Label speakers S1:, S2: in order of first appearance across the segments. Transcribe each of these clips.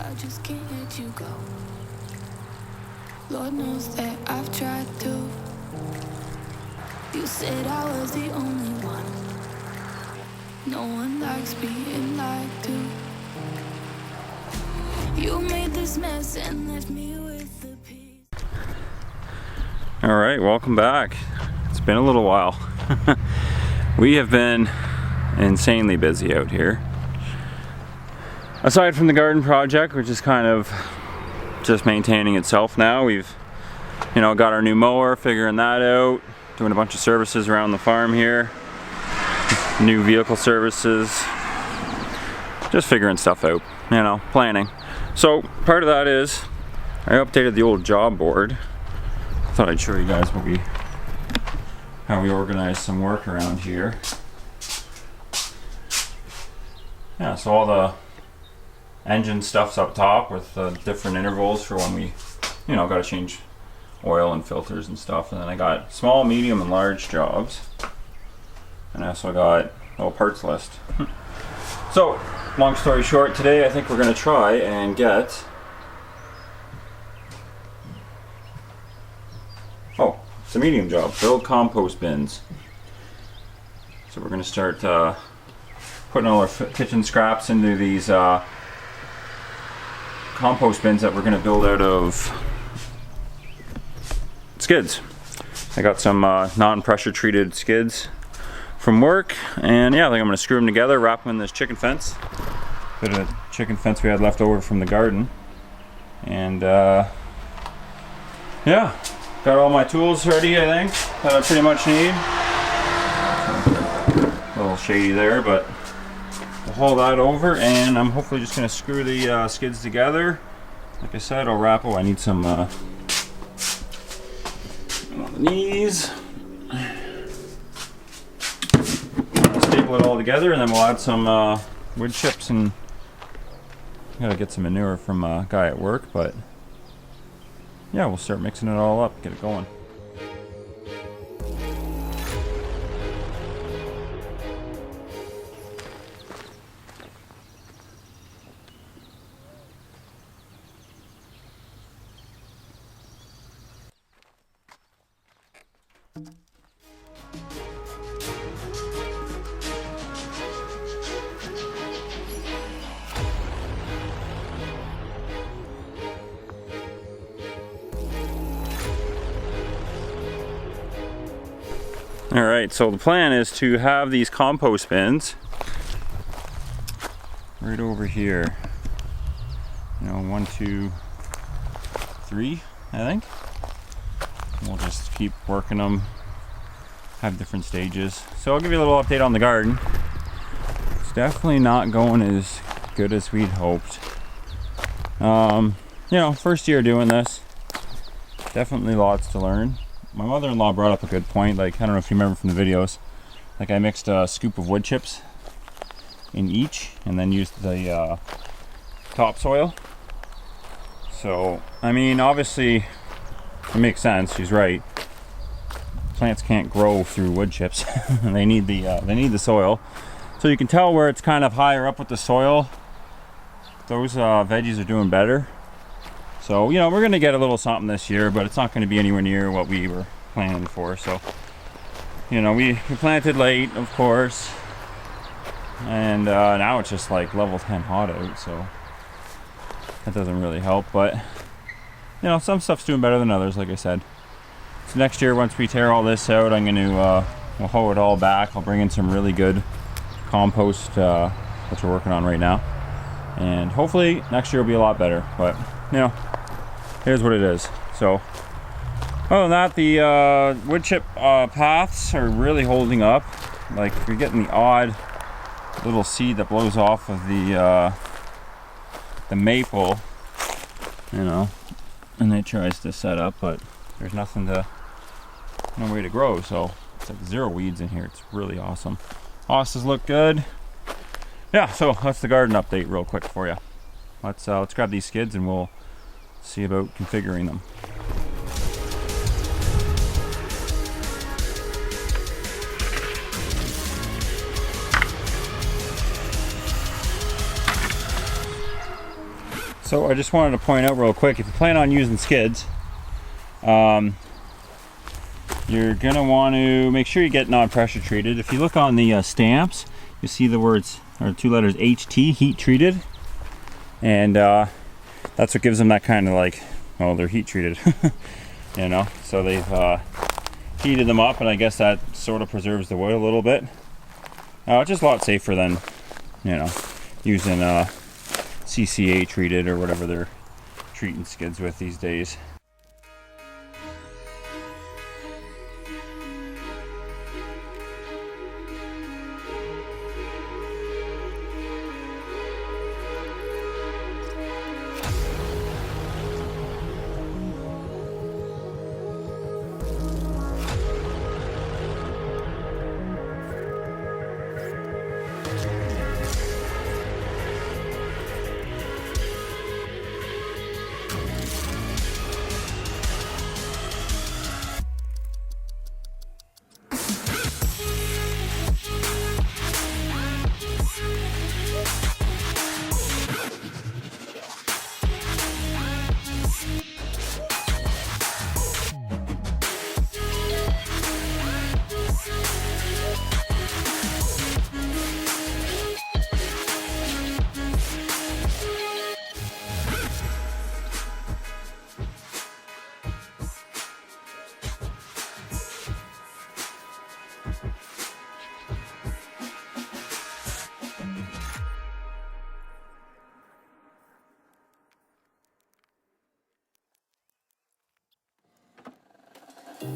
S1: I just can't let you go. Lord knows that I've tried to. You said I was the only one. No one likes being lied to. You made this mess and left me with the peace.
S2: Alright, welcome back. It's been a little while. We have been insanely busy out here. Aside from the garden project, which is kind of just maintaining itself now, we've got our new mower, figuring that out, doing a bunch of services around the farm here, new vehicle services, just figuring stuff out, planning. So part of that is I updated the old job board. Thought I'd show you guys how we organize some work around here. Yeah, so all the engine stuff's up top with different intervals for when we, got to change oil and filters and stuff. And then I got small, medium, and large jobs. And I also got a little parts list. So, long story short, today I think we're going to try and get... Oh, it's a medium job. Build compost bins. So we're going to start putting all our kitchen scraps into these compost bins that we're going to build out of skids. I got some non-pressure treated skids from work, and yeah, I think I'm going to screw them together, wrap them in this chicken fence. Bit of chicken fence we had left over from the garden. And yeah, got all my tools ready, I think, that I pretty much need. A little shady there, but we'll haul that over, and I'm hopefully just going to screw the skids together. Like I said, I'll wrap. Oh, I need some on the knees. Staple it all together, and then we'll add some wood chips, and gotta get some manure from a guy at work, but yeah, we'll start mixing it all up, get it going. Alright, so the plan is to have these compost bins right over here. 1, 2, 3, I think. And we'll just keep working them, have different stages. So I'll give you a little update on the garden. It's definitely not going as good as we'd hoped. First year doing this, definitely lots to learn. My mother-in-law brought up a good point, I don't know if you remember from the videos, I mixed a scoop of wood chips in each and then used the topsoil. So, obviously it makes sense, she's right. Plants can't grow through wood chips. they need the soil. So you can tell where it's kind of higher up with the soil, those veggies are doing better. So, we're going to get a little something this year, but it's not going to be anywhere near what we were planning for. So, we planted late, of course. And now it's just level 10 hot out, so that doesn't really help. But, some stuff's doing better than others, like I said. So next year, once we tear all this out, I'm going to we'll hoe it all back. I'll bring in some really good compost, which we're working on right now. And hopefully next year will be a lot better. But, here's what it is. So, other than that, the wood chip paths are really holding up. You're getting the odd little seed that blows off of the maple, and it tries to set up, but there's no way to grow. So it's zero weeds in here. It's really awesome. Hostas look good. Yeah, so that's the garden update real quick for you. Let's grab these skids and we'll see about configuring them. So I just wanted to point out real quick, if you plan on using skids, you're gonna want to make sure you get non-pressure treated. If you look on the stamps, you see the words, or 2 letters, HT, heat treated, and that's what gives them that kind of like, well, they're heat treated, you know. So they've heated them up, and I guess that sort of preserves the wood a little bit. It's just a lot safer than, you know, using CCA treated or whatever they're treating skids with these days.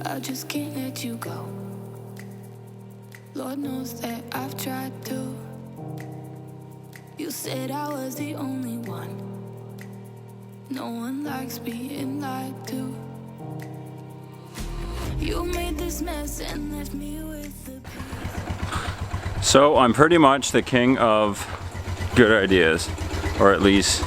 S1: I just can't let you go. Lord knows that I've tried to. You said I was the only one. No one likes being lied to. You made this mess and left me with the peace.
S2: So I'm pretty much the king of good ideas, or at least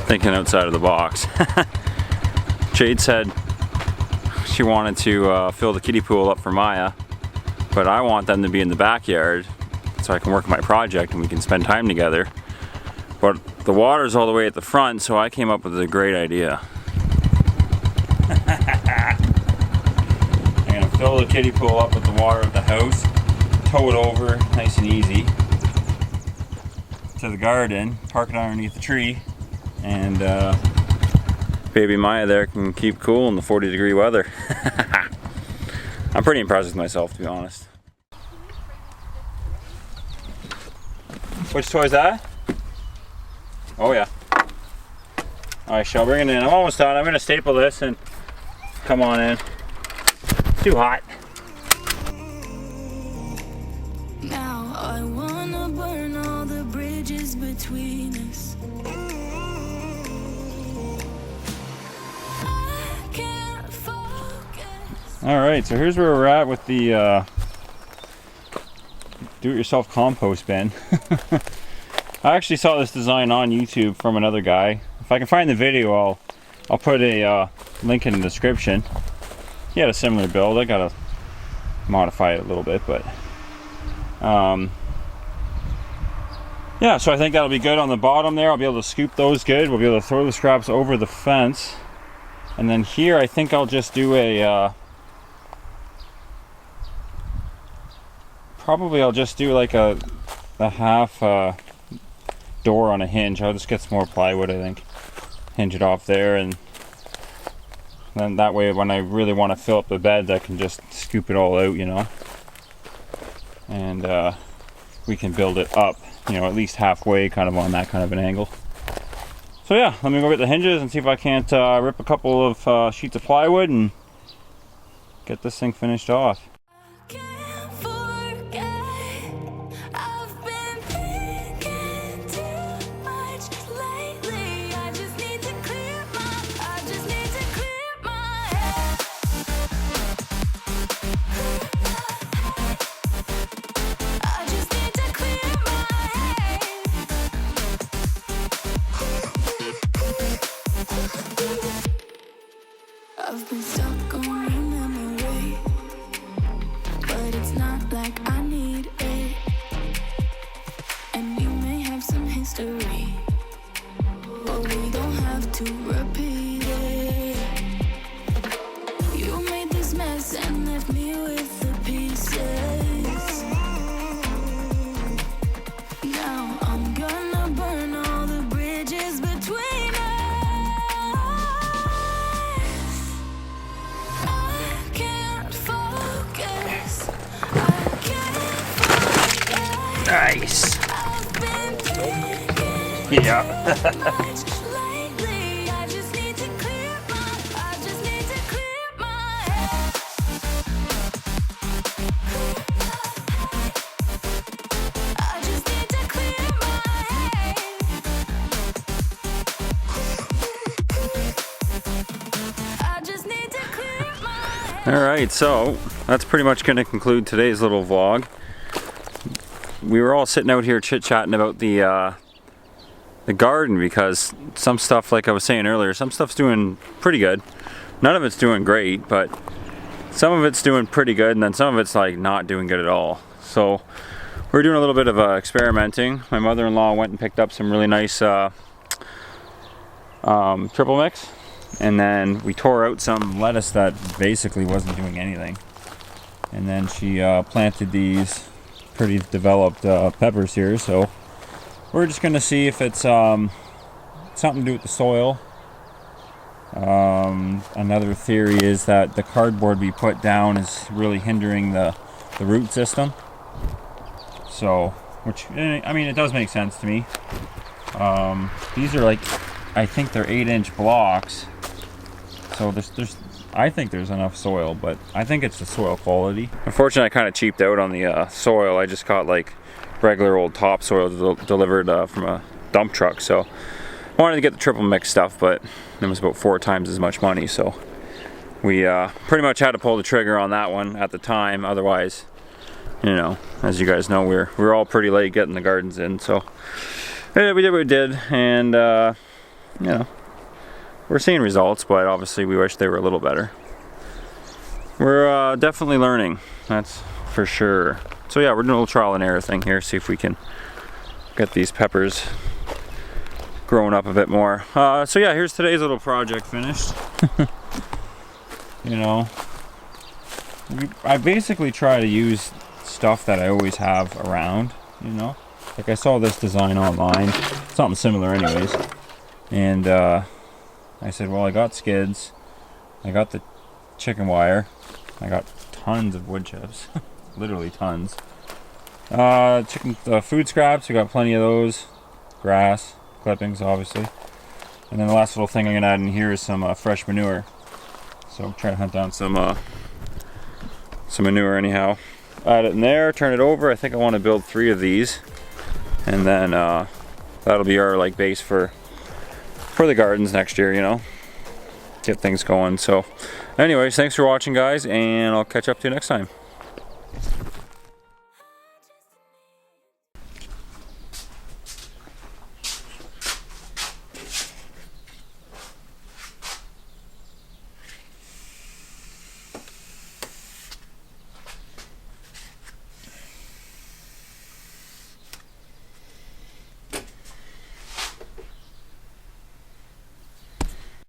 S2: thinking outside of the box. Jade said she wanted to fill the kiddie pool up for Maya, but I want them to be in the backyard so I can work my project and we can spend time together. But the water's all the way at the front, so I came up with a great idea. I'm gonna fill the kiddie pool up with the water at the house, tow it over nice and easy to the garden, park it underneath the tree, and baby Maya there can keep cool in the 40-degree weather. I'm pretty impressed with myself, to be honest. Which toy is that? Oh yeah. Alright, Shell, bring it in. I'm almost done. I'm going to staple this and come on in. It's too hot.
S1: Now I wanna burn all the bridges between us. I can't focus.
S2: Alright, so here's where we're at with the do-it-yourself compost bin. I actually saw this design on YouTube from another guy. If I can find the video, I'll put a link in the description. He had a similar build. I gotta modify it a little bit, but yeah, so I think that'll be good on the bottom there. I'll be able to scoop those good. We'll be able to throw the scraps over the fence. And then here I think I'll just do a probably I'll just do like a half door on a hinge. I'll just get some more plywood, I think. Hinge it off there, and then that way when I really want to fill up the beds, I can just scoop it all out, you know. And we can build it up, you know, at least halfway, kind of on that kind of an angle. So yeah, let me go get the hinges and see if I can't rip a couple of sheets of plywood and get this thing finished off.
S1: Can't forget. I've been thinking too much lately. I just need to clear my head. I just need to clear my head. I've been stuck on a memory. to repeat it. You made this mess and left me with the pieces. Now I'm gonna burn all the bridges between us. I can't focus. I can't focus.
S2: Nice.
S1: I've been thinking
S2: Yeah.
S1: much lately. I just need to clear my head. I just need to clear my head. I just need to clear my head.
S2: Alright, so that's pretty much going to conclude today's little vlog. We were all sitting out here chit-chatting about the garden, because some stuff, like I was saying earlier, some stuff's doing pretty good. None of it's doing great, but some of it's doing pretty good, and then some of it's like not doing good at all. So we're doing a little bit of experimenting. My mother-in-law went and picked up some really nice triple mix, and then we tore out some lettuce that basically wasn't doing anything. And then she planted these pretty developed peppers here, so we're just going to see if it's something to do with the soil. Another theory is that the cardboard we put down is really hindering the root system. So, which, I mean, it does make sense to me. These are like, I think they're 8-inch blocks. So I think there's enough soil, but I think it's the soil quality. Unfortunately, I kind of cheaped out on the soil. I just got like regular old topsoil delivered from a dump truck. So I wanted to get the triple mix stuff, but it was about 4 times as much money. So we pretty much had to pull the trigger on that one at the time. Otherwise, you know, as you guys know, we were all pretty late getting the gardens in. So yeah, we did what we did, and you know, we're seeing results, but obviously we wish they were a little better. We're definitely learning, that's for sure. So yeah, we're doing a little trial and error thing here, see if we can get these peppers growing up a bit more. So yeah, here's today's little project finished. You know, I basically try to use stuff that I always have around, you know. Like I saw this design online, something similar anyways. And I said, well, I got skids, I got the chicken wire, I got tons of wood chips, literally tons. Food scraps, we got plenty of those. Grass, clippings, obviously. And then the last little thing I'm gonna add in here is some fresh manure. So try to hunt down some manure anyhow. Add it in there, turn it over. I think I want to build 3 of these, and then that'll be our like base for the gardens next year, you know, get things going. So anyways, thanks for watching, guys, and I'll catch up to you next time.